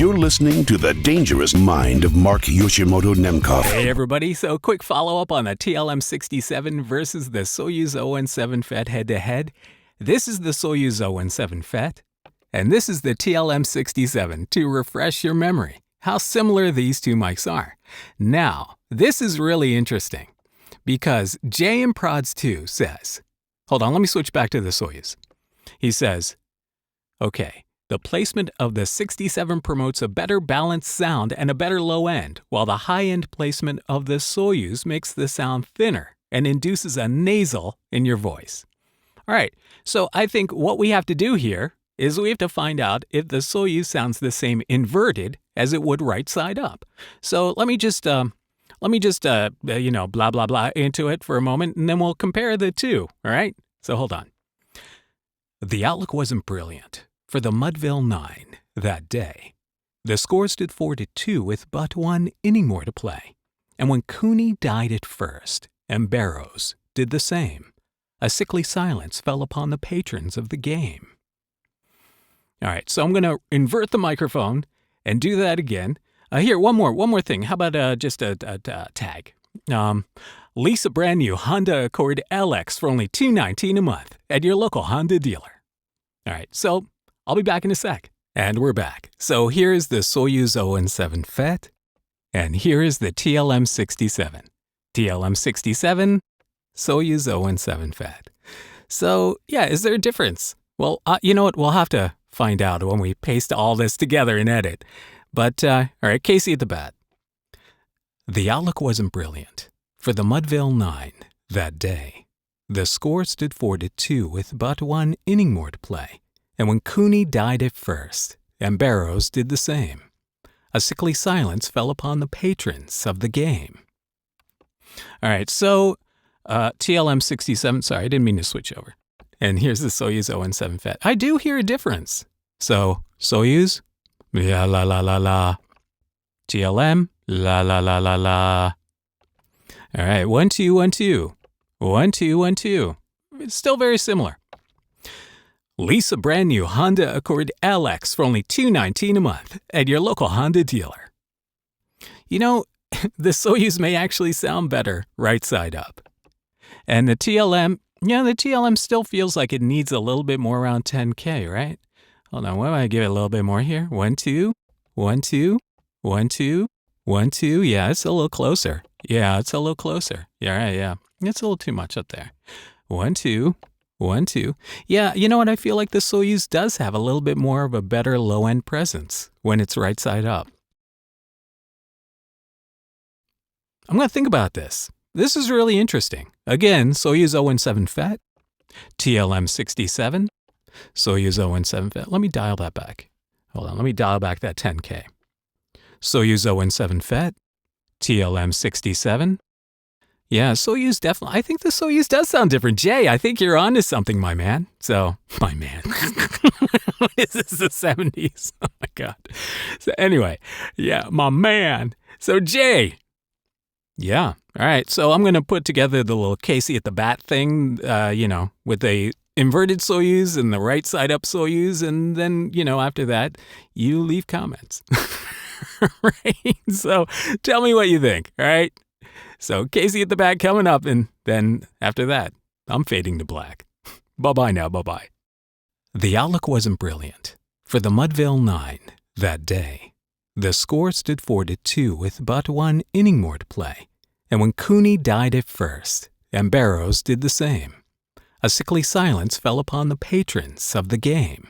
You're listening to The Dangerous Mind of Mark Yoshimoto Nemkov. Hey everybody, so quick follow-up on the TLM-67 versus the Soyuz 017 FET head-to-head. This is the Soyuz 017 FET, and this is the TLM-67 to refresh your memory, how similar these two mics are. Now, this is really interesting because Jay in Prods 2 says, hold on, let me switch back to the Soyuz. He says, okay, the placement of the 67 promotes a better balanced sound and a better low end, while the high-end placement of the Soyuz makes the sound thinner and induces a nasal in your voice. All right, so I think what we have to do here is we have to find out if the Soyuz sounds the same inverted as it would right side up. So let me just blah, blah, blah into it for a moment, and then we'll compare the two, all right? So hold on. The outlook wasn't brilliant for the Mudville 9 that day. The score stood 4-2 with but one inning more to play. And when Cooney died at first, and Barrows did the same, a sickly silence fell upon the patrons of the game. All right, so I'm going to invert the microphone and do that again. Here, one more thing. How about just a tag? Lease a brand new Honda Accord LX for only $219 a month at your local Honda dealer. All right, so I'll be back in a sec. And we're back. So here is the Soyuz 017 FET, and here is the TLM-67. TLM-67, Soyuz 017 FET. So, yeah, is there a difference? Well, you know what? We'll have to find out when we paste all this together and edit. But, all right, Casey at the bat. The outlook wasn't brilliant for the Mudville 9 that day. The score stood 4-2 with but one inning more to play. And when Cooney died at first, and Barrows did the same, a sickly silence fell upon the patrons of the game. All right, so TLM-67, sorry, I didn't mean to switch over. And here's the Soyuz 017 FET. I do hear a difference. So, Soyuz, la la la la la. TLM, la la la la la. All right, 1 2 1 2. 1 2 1 2. It's still very similar. Lease a brand new Honda Accord LX for only $219 a month at your local Honda dealer. You know, the Soyuz may actually sound better right side up. And the TLM still feels like it needs a little bit more around 10K, right? Hold on, what do I give it a little bit more here? 1 2 1 2 1 2 1 2. Yeah, it's a little closer. Yeah, it's a little closer. Yeah, right, yeah. It's a little too much up there. 1 2 1 2. Yeah, you know what? I feel like the Soyuz does have a little bit more of a better low-end presence when it's right side up. I'm going to think about this. This is really interesting. Again, Soyuz 017 FET, TLM-67, Soyuz 017 FET. Let me dial that back. Hold on, let me dial back that 10K. Soyuz 017 FET, TLM-67. Yeah, Soyuz definitely. I think the Soyuz does sound different. Jay, I think you're onto something, my man. So, my man. This is the 70s. Oh, my God. So, anyway, yeah, my man. So, Jay. Yeah, all right. So, I'm going to put together the little Casey at the bat thing, with the inverted Soyuz and the right side up Soyuz. And then, after that, you leave comments. Right? So, tell me what you think, all right? So Casey at the back coming up, and then after that, I'm fading to black. Bye-bye now, bye-bye. The outlook wasn't brilliant for the Mudville 9 that day. The score stood 4-2 with but one inning more to play. And when Cooney died at first, and Barrows did the same, a sickly silence fell upon the patrons of the game.